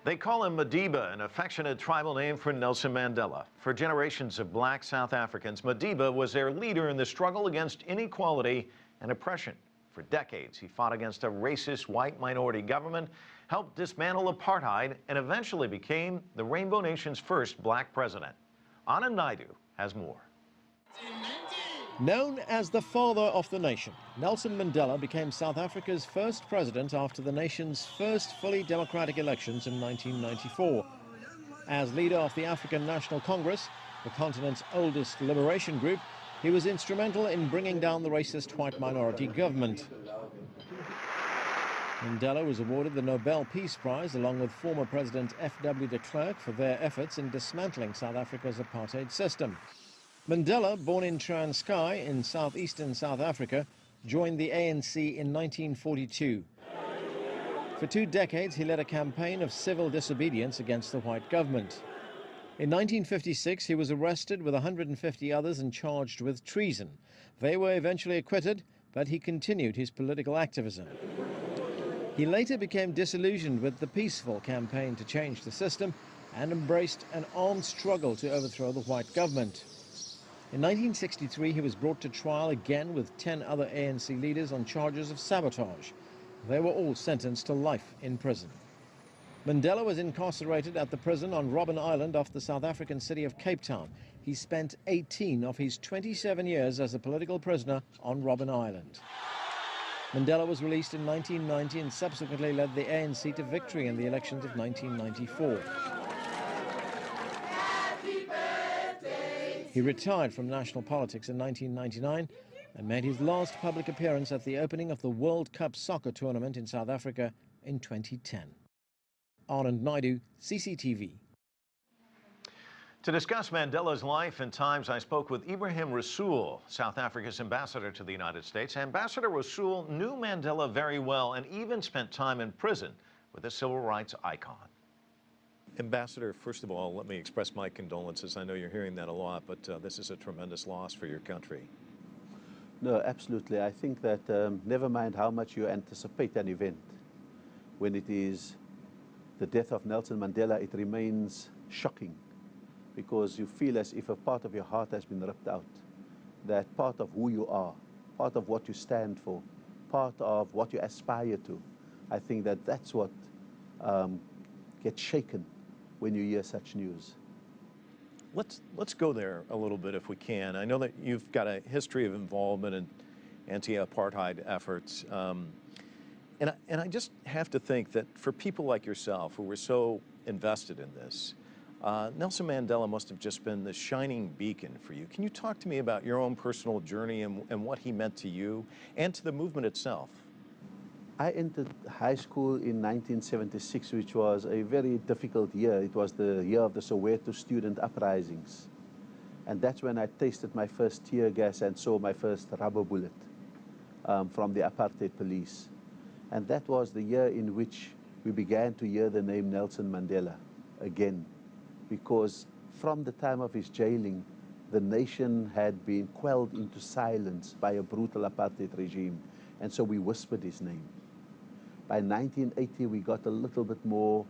They call him Madiba, an affectionate tribal name for Nelson Mandela. For generations of black South Africans, Madiba was their leader in the struggle against inequality and oppression. For decades, he fought against a racist white minority government, helped dismantle apartheid, and eventually became the Rainbow Nation's first black president. Anand Naidoo has more. Known as the father of the nation, Nelson Mandela became South Africa's first president after the nation's first fully democratic elections in 1994. As leader of the African National Congress, the continent's oldest liberation group, he was instrumental in bringing down the racist white minority government. Mandela was awarded the Nobel Peace Prize along with former President F.W. de Klerk for their efforts in dismantling South Africa's apartheid system. Mandela, born in Transkei in southeastern South Africa, joined the ANC in 1942. For 2 decades, he led a campaign of civil disobedience against the white government. In 1956, he was arrested with 150 others and charged with treason. They were eventually acquitted, but he continued his political activism. He later became disillusioned with the peaceful campaign to change the system and embraced an armed struggle to overthrow the white government. In 1963, he was brought to trial again with 10 other ANC leaders on charges of sabotage. They were all sentenced to life in prison. Mandela was incarcerated at the prison on Robben Island off the South African city of Cape Town. He spent 18 of his 27 years as a political prisoner on Robben Island. Mandela was released in 1990 and subsequently led the ANC to victory in the elections of 1994. He retired from national politics in 1999 and made his last public appearance at the opening of the World Cup soccer tournament in South Africa in 2010. Anand Naidoo, CCTV. To discuss Mandela's life and times, I spoke with Ebrahim Rasool, South Africa's ambassador to the United States. Ambassador Rasool knew Mandela very well and even spent time in prison with a civil rights icon. Ambassador, first of all, let me express my condolences. I know you're hearing that a lot, but this is a tremendous loss for your country. No, absolutely. I think that never mind how much you anticipate an event, when it is the death of Nelson Mandela, it remains shocking because you feel as if a part of your heart has been ripped out, that part of who you are, part of what you stand for, part of what you aspire to. I think that that's what gets shaken when you hear such news. Let's go there a little bit if we can. I know that you've got a history of involvement in anti-apartheid efforts. And I just have to think that for people like yourself who were so invested in this, Nelson Mandela must have just been the shining beacon for you. Can you talk to me about your own personal journey and what he meant to you and to the movement itself? I entered high school in 1976, which was a very difficult year. It was the year of the Soweto student uprisings. And that's when I tasted my first tear gas and saw my first rubber bullet from the apartheid police. And that was the year in which we began to hear the name Nelson Mandela again, because from the time of his jailing, the nation had been quelled into silence by a brutal apartheid regime, and so we whispered his name. By 1980, we got a little bit more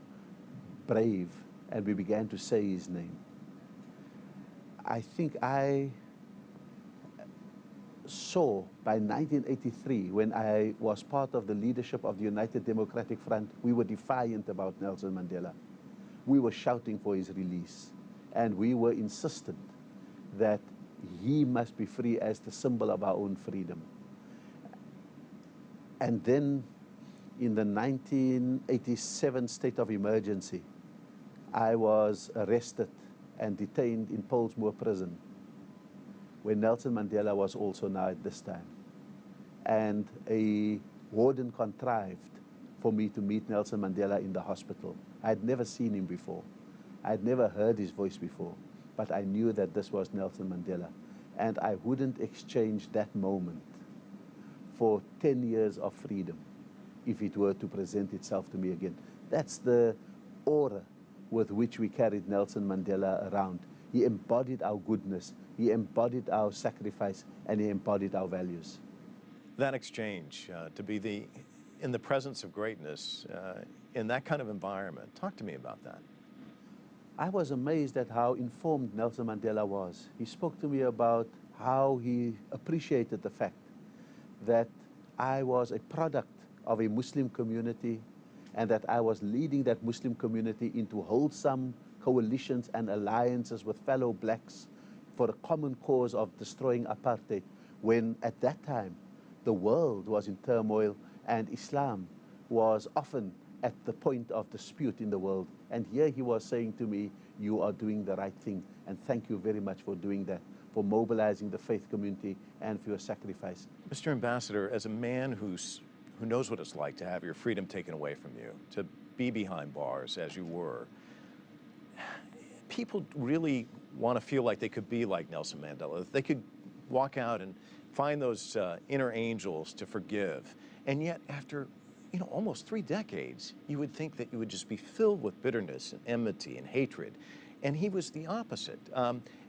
brave, and we began to say his name. I think I saw by 1983, when I was part of the leadership of the United Democratic Front, we were defiant about Nelson Mandela. We were shouting for his release, and we were insistent that he must be free as the symbol of our own freedom. And then in the 1987 state of emergency, I was arrested and detained in Pollsmoor prison, where Nelson Mandela was also now at this time. And a warden contrived for me to meet Nelson Mandela in the hospital. I had never seen him before. I had never heard his voice before, but I knew that this was Nelson Mandela. And I wouldn't exchange that moment for 10 years of freedom if it were to present itself to me again. That's the aura with which we carried Nelson Mandela around. He embodied our goodness, he embodied our sacrifice, and he embodied our values. That exchange, to be in the presence of greatness, in that kind of environment. Talk to me about that. I was amazed at how informed Nelson Mandela was. He spoke to me about how he appreciated the fact that I was a product of a Muslim community and that I was leading that Muslim community into wholesome coalitions and alliances with fellow blacks for a common cause of destroying apartheid, when at that time the world was in turmoil and Islam was often at the point of dispute in the world. And here he was saying to me, you are doing the right thing, and thank you very much for doing that, for mobilizing the faith community and for your sacrifice. Mr. Ambassador, as a man who knows what it's like to have your freedom taken away from you, to be behind bars as you were, people really want to feel like they could be like Nelson Mandela. They could walk out and find those inner angels to forgive. And yet, after almost 3 decades, you would think that you would just be filled with bitterness and enmity and hatred. And he was the opposite.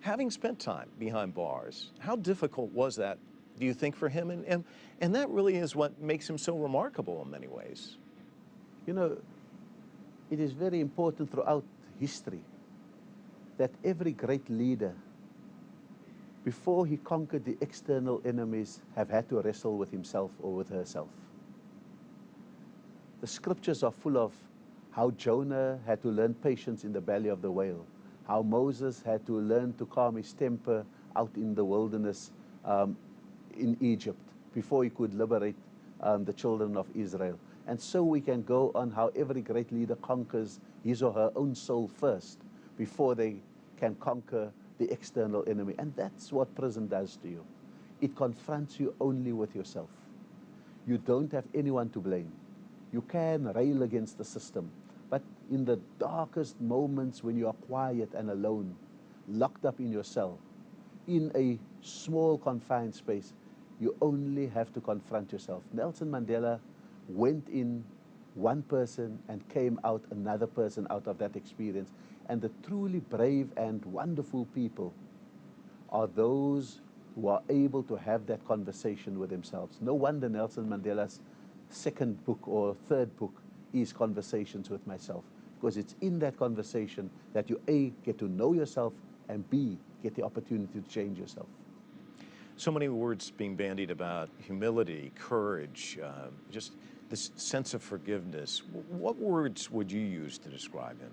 Having spent time behind bars, how difficult was that, do you think, for him? And that really is what makes him so remarkable in many ways. You know, it is very important throughout history that every great leader, before he conquered the external enemies, have had to wrestle with himself or with herself. The scriptures are full of how Jonah had to learn patience in the belly of the whale, how Moses had to learn to calm his temper out in the wilderness in Egypt before he could liberate the children of Israel. And so we can go on how every great leader conquers his or her own soul first before they can conquer the external enemy. And that's what prison does to you. It confronts you only with yourself. You don't have anyone to blame. You can rail against the system, but in the darkest moments when you are quiet and alone, locked up in your cell, in a small confined space, you only have to confront yourself. Nelson Mandela went in one person and came out another person out of that experience. And the truly brave and wonderful people are those who are able to have that conversation with themselves. No wonder Nelson Mandela's second book or third book is Conversations with Myself, because it's in that conversation that you A, get to know yourself, and B, get the opportunity to change yourself. So many words being bandied about humility, courage, just this sense of forgiveness. What words would you use to describe him?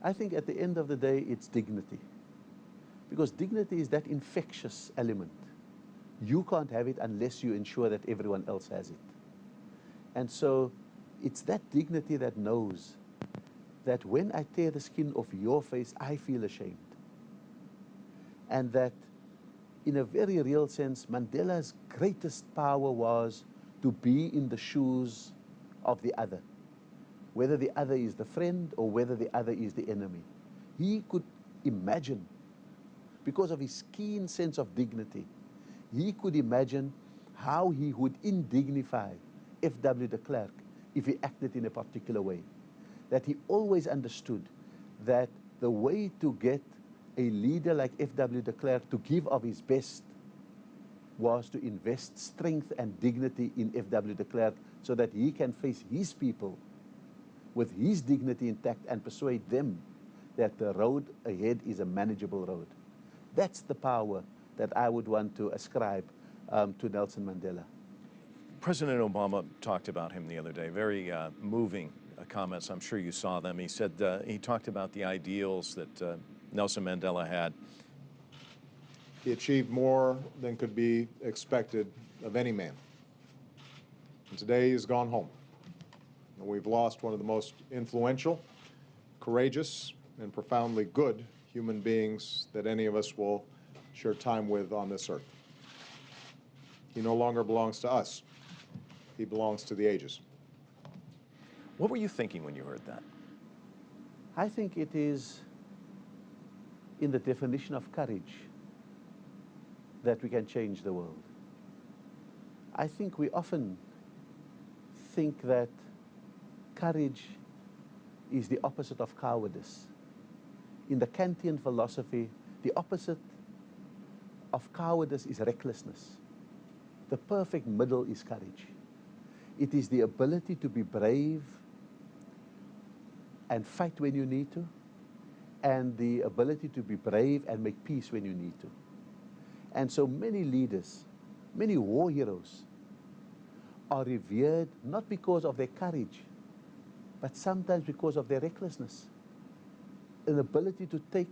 I think at the end of the day, it's dignity, because dignity is that infectious element. You can't have it unless you ensure that everyone else has it. And so it's that dignity that knows that when I tear the skin off your face, I feel ashamed. And that in a very real sense, Mandela's greatest power was to be in the shoes of the other, whether the other is the friend or whether the other is the enemy. He could imagine, because of his keen sense of dignity, he could imagine how he would indignify F.W. de Klerk if he acted in a particular way. That he always understood that the way to get a leader like F.W. de Klerk to give of his best was to invest strength and dignity in F.W. de Klerk so that he can face his people with his dignity intact and persuade them that the road ahead is a manageable road. That's the power that I would want to ascribe to Nelson Mandela. President Obama talked about him the other day, very moving comments. I'm sure you saw them. He said, he talked about the ideals that Nelson Mandela had. He achieved more than could be expected of any man. And today he's gone home. And we've lost one of the most influential, courageous, and profoundly good human beings that any of us will share time with on this earth. He no longer belongs to us. He belongs to the ages. What were you thinking when you heard that? I think it is in the definition of courage that we can change the world. I think we often think that courage is the opposite of cowardice. In the Kantian philosophy, the opposite of cowardice is recklessness. The perfect middle is courage. It is the ability to be brave and fight when you need to, and the ability to be brave and make peace when you need to. And so many leaders, many war heroes, are revered not because of their courage, but sometimes because of their recklessness, an ability to take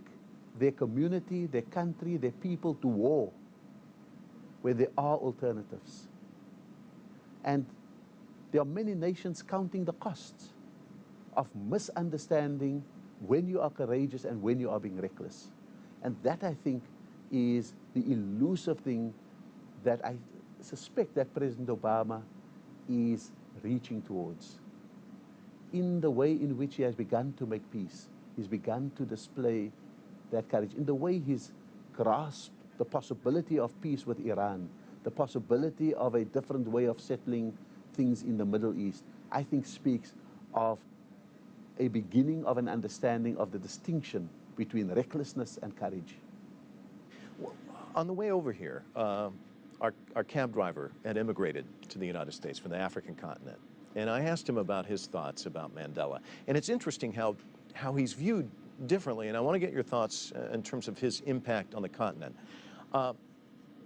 their community, their country, their people to war where there are alternatives. And there are many nations counting the costs of misunderstanding when you are courageous and when you are being reckless. And that, I think, is the elusive thing that I suspect that President Obama is reaching towards. In the way in which he has begun to make peace, he's begun to display that courage. In the way he's grasped the possibility of peace with Iran, the possibility of a different way of settling things in the Middle East, I think speaks of a beginning of an understanding of the distinction between recklessness and courage. Well, on the way over here, our cab driver had immigrated to the United States from the African continent. And I asked him about his thoughts about Mandela. And it's interesting how he's viewed differently. And I want to get your thoughts in terms of his impact on the continent.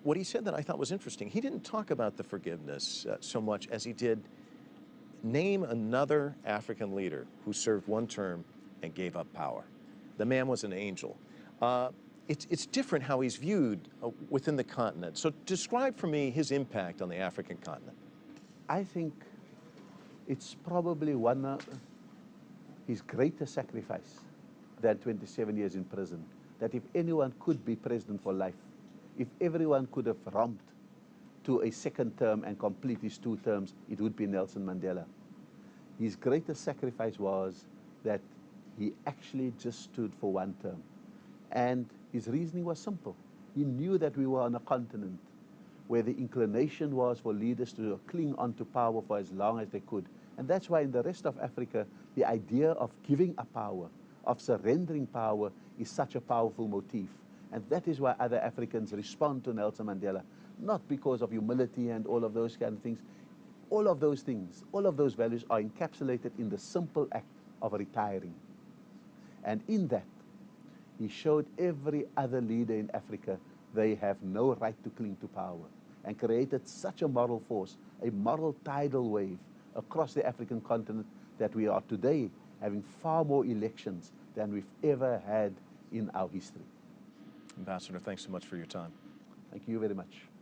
What he said that I thought was interesting, he didn't talk about the forgiveness so much as he did name another African leader who served one term and gave up power. The man was an angel. It's different how he's viewed within the continent. So describe for me his impact on the African continent. I think it's probably one of his greatest sacrifice than 27 years in prison. That if anyone could be president for life, if everyone could have romped to a second term and complete his 2 terms, it would be Nelson Mandela. His greatest sacrifice was that he actually just stood for 1 term. And his reasoning was simple. He knew that we were on a continent where the inclination was for leaders to cling on to power for as long as they could. And that's why in the rest of Africa, the idea of giving up power, of surrendering power, is such a powerful motif. And that is why other Africans respond to Nelson Mandela, not because of humility and all of those kind of things. All of those things, all of those values are encapsulated in the simple act of retiring. And in that, he showed every other leader in Africa they have no right to cling to power, and created such a moral force, a moral tidal wave across the African continent that we are today having far more elections than we've ever had in our history. Ambassador, thanks so much for your time. Thank you very much.